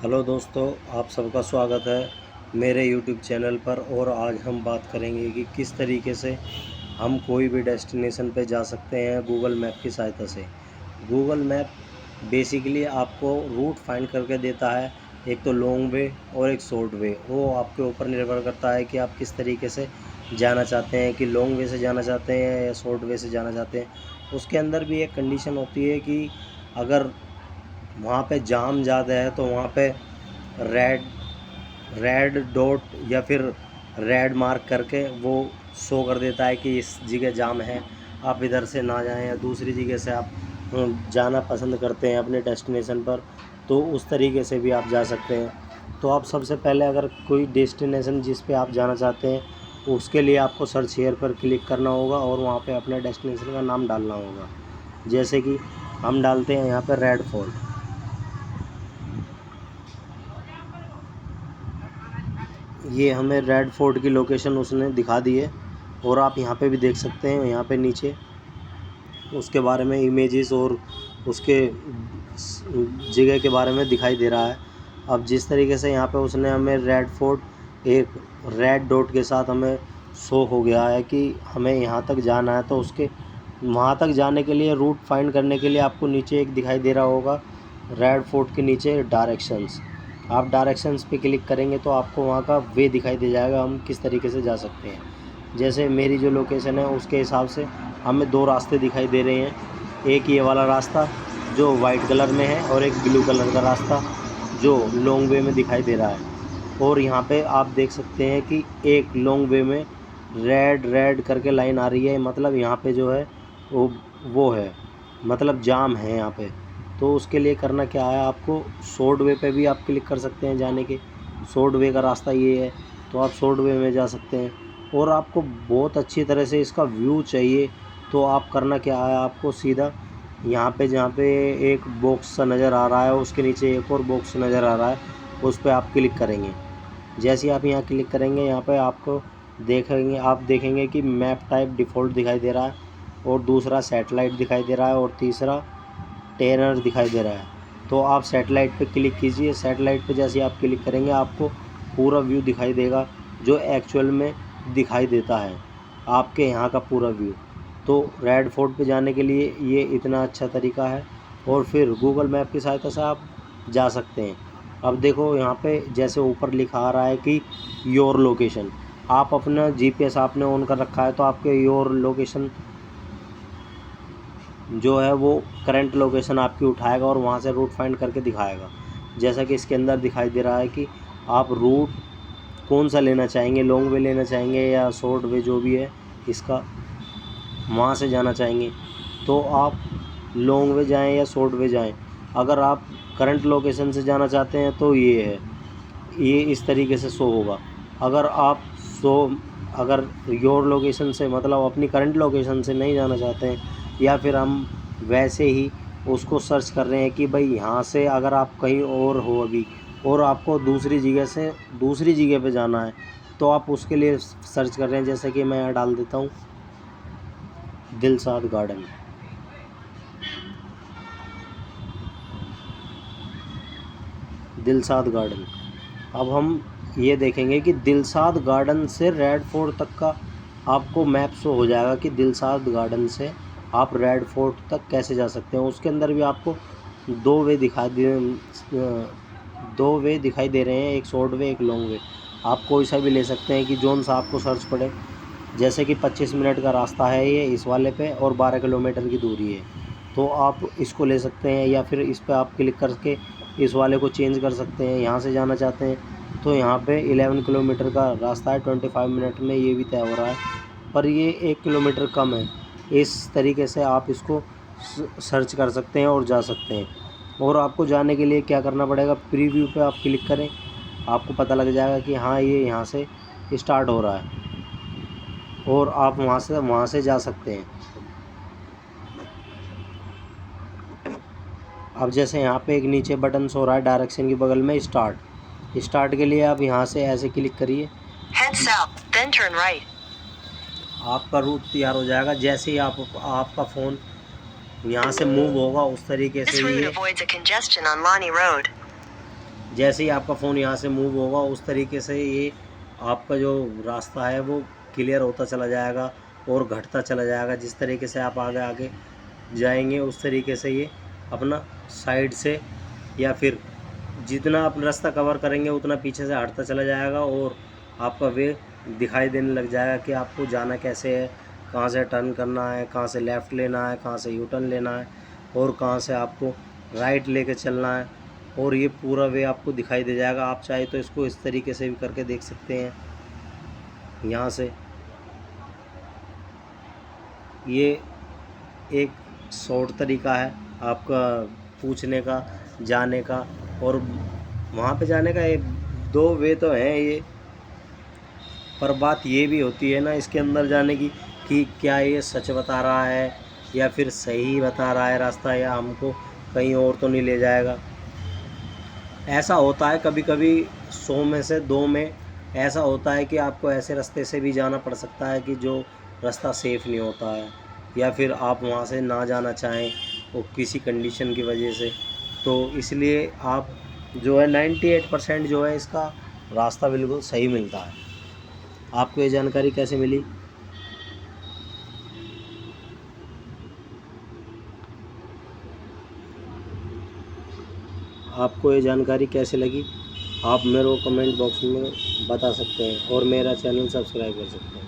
Hello दोस्तों, आप सबका स्वागत है मेरे यूट्यूब चैनल पर। और आज हम बात करेंगे कि किस तरीके से हम कोई भी डेस्टिनेशन पे जा सकते हैं गूगल मैप की सहायता से। गूगल मैप बेसिकली आपको रूट फाइंड करके देता है, एक तो लॉन्ग वे और एक शॉर्ट वे। वो आपके ऊपर निर्भर करता है कि आप किस तरीके से जाना चाहते हैं, कि लॉन्ग वे से जाना चाहते हैं या शॉर्ट वे से जाना चाहते हैं। उसके अंदर भी एक कंडीशन होती है कि अगर वहाँ पे जाम ज़्यादा है तो वहाँ पे रेड रेड डॉट या फिर रेड मार्क करके वो शो कर देता है कि इस जगह जाम है, आप इधर से ना जाएं, या दूसरी जगह से आप जाना पसंद करते हैं अपने डेस्टिनेशन पर, तो उस तरीके से भी आप जा सकते हैं। तो आप सबसे पहले अगर कोई डेस्टिनेशन जिस पे आप जाना चाहते हैं उसके लिए आपको सर्च हियर पर क्लिक करना होगा और वहाँ पे अपने डेस्टिनेशन का नाम डालना होगा। जैसे कि हम डालते हैं यहाँ पर रेड फोर्ट। ये हमें रेड फोर्ट की लोकेशन उसने दिखा दी है और आप यहाँ पे भी देख सकते हैं, यहाँ पे नीचे उसके बारे में इमेजेस और उसके जगह के बारे में दिखाई दे रहा है। अब जिस तरीके से यहाँ पे उसने हमें रेड फोर्ट एक रेड डॉट के साथ हमें शो हो गया है कि हमें यहाँ तक जाना है, तो उसके वहाँ तक जाने के लिए रूट फाइंड करने के लिए आपको नीचे एक दिखाई दे रहा होगा रेड फोर्ट के नीचे डायरेक्शंस। आप डायरेक्शंस पे क्लिक करेंगे तो आपको वहाँ का वे दिखाई दे जाएगा, हम किस तरीके से जा सकते हैं। जैसे मेरी जो लोकेशन है उसके हिसाब से हमें दो रास्ते दिखाई दे रहे हैं, एक ये वाला रास्ता जो वाइट कलर में है और एक ब्लू कलर का रास्ता जो लॉन्ग वे में दिखाई दे रहा है। और यहाँ पे आप देख सकते हैं कि एक लॉन्ग वे में रेड रेड करके लाइन आ रही है, मतलब यहाँ पे जो है वो है, मतलब जाम है यहाँ पे। तो उसके लिए करना क्या है, आपको शॉर्ट वे पे भी आप क्लिक कर सकते हैं जाने के। शॉर्ट वे का रास्ता ये है, तो आप शॉर्ट वे में जा सकते हैं। और आपको बहुत अच्छी तरह से इसका व्यू चाहिए तो आप करना क्या है, आपको सीधा यहाँ पे जहाँ पे एक बॉक्स सा नज़र आ रहा है उसके नीचे एक और बॉक्स नज़र आ रहा है, उस पर आप क्लिक करेंगे। जैसे ही आप यहाँ क्लिक करेंगे यहाँ पे आपको आप देखेंगे कि मैप टाइप डिफ़ॉल्ट दिखाई दे रहा है और दूसरा सैटेलाइट दिखाई दे रहा है और तीसरा टेरर दिखाई दे रहा है। तो आप सैटेलाइट पे क्लिक कीजिए। सैटेलाइट पे जैसे आप क्लिक करेंगे आपको पूरा व्यू दिखाई देगा जो एक्चुअल में दिखाई देता है, आपके यहाँ का पूरा व्यू। तो रेड फोर्ट पे जाने के लिए ये इतना अच्छा तरीका है और फिर गूगल मैप की सहायता से आप जा सकते हैं। अब देखो यहाँ पे जैसे ऊपर लिखा आ रहा है कि योर लोकेशन, आप अपना जीपीएस आपने ऑन कर रखा है तो आपके योर लोकेशन जो है वो करंट लोकेशन आपकी उठाएगा और वहाँ से रूट फाइंड करके दिखाएगा। जैसा कि इसके अंदर दिखाई दे रहा है कि आप रूट कौन सा लेना चाहेंगे, लॉन्ग वे लेना चाहेंगे या शॉर्ट वे जो भी है इसका, वहाँ से जाना चाहेंगे तो आप लॉन्ग वे जाएं या शॉर्ट वे जाएं। अगर आप करंट लोकेशन से जाना चाहते हैं तो ये है, ये इस तरीके से शो होगा। अगर आप अगर योर लोकेशन से मतलब अपनी करंट लोकेशन से नहीं जाना चाहते हैं, या फिर हम वैसे ही उसको सर्च कर रहे हैं कि भाई यहाँ से अगर आप कहीं और हो अभी और आपको दूसरी जगह से दूसरी जगह पे जाना है, तो आप उसके लिए सर्च कर रहे हैं। जैसे कि मैं यहाँ डाल देता हूँ दिलसाद गार्डन। दिलसाद गार्डन, अब हम ये देखेंगे कि दिलसाद गार्डन से रेड फोर्ट तक का आपको मैप शो हो जाएगा कि दिलसाद गार्डन से आप रेड फोर्ट तक कैसे जा सकते हैं। उसके अंदर भी आपको दो वे दिखाई दे रहे हैं, एक शॉर्ट वे एक लॉन्ग वे। आप कोई सा भी ले सकते हैं कि जोन सा आपको सर्च पड़े। जैसे कि 25 मिनट का रास्ता है ये इस वाले पे और 12 किलोमीटर की दूरी है, तो आप इसको ले सकते हैं या फिर इस पर आप क्लिक करके इस वाले को चेंज कर सकते हैं। यहाँ से जाना चाहते हैं तो यहाँ पे 11 किलोमीटर का रास्ता है, 25 मिनट में ये भी तय हो रहा है, पर ये 1 किलोमीटर कम है। इस तरीके से आप इसको सर्च कर सकते हैं और जा सकते हैं। और आपको जाने के लिए क्या करना पड़ेगा, प्रीव्यू पे आप क्लिक करें, आपको पता लग जाएगा कि हाँ ये यहाँ से स्टार्ट हो रहा है और आप वहाँ से जा सकते हैं। अब जैसे यहाँ पे एक नीचे बटन हो रहा है डायरेक्शन के बगल में स्टार्ट के लिए आप यहाँ से ऐसे क्लिक करिए, आपका रूट तैयार हो जाएगा। जैसे ही आपका फ़ोन यहाँ से मूव होगा उस तरीके से ये जैसे ही आपका फ़ोन यहाँ से मूव होगा उस तरीके से ये आपका जो रास्ता है वो क्लियर होता चला जाएगा और घटता चला जाएगा। जिस तरीके से आप आगे आगे जाएंगे उस तरीके से ये अपना साइड से या फिर जितना आप रास्ता कवर करेंगे उतना पीछे से हटता चला जाएगा और आपका वे दिखाई देने लग जाएगा कि आपको जाना कैसे है, कहाँ से टर्न करना है, कहाँ से लेफ़्ट लेना है, कहाँ से यू टर्न लेना है और कहाँ से आपको राइट लेके चलना है। और ये पूरा वे आपको दिखाई दे जाएगा। आप चाहे तो इसको इस तरीके से भी करके देख सकते हैं। यहाँ से ये एक शॉर्ट तरीका है आपका पूछने का, जाने का और वहाँ पे जाने का। एक दो वे तो हैं ये, पर बात ये भी होती है ना इसके अंदर जाने की कि क्या ये सच बता रहा है या फिर सही बता रहा है रास्ता, या हमको कहीं और तो नहीं ले जाएगा। ऐसा होता है कभी कभी 100 में से 2 में ऐसा होता है कि आपको ऐसे रास्ते से भी जाना पड़ सकता है कि जो रास्ता सेफ़ नहीं होता है या फिर आप वहाँ से ना जाना चाहें वो किसी कंडीशन की वजह से। तो इसलिए आप जो है 98% जो है इसका रास्ता बिल्कुल सही मिलता है। आपको ये जानकारी कैसे मिली? आपको ये जानकारी कैसे लगी आप मेरे को कमेंट बॉक्स में बता सकते हैं और मेरा चैनल सब्सक्राइब कर सकते हैं।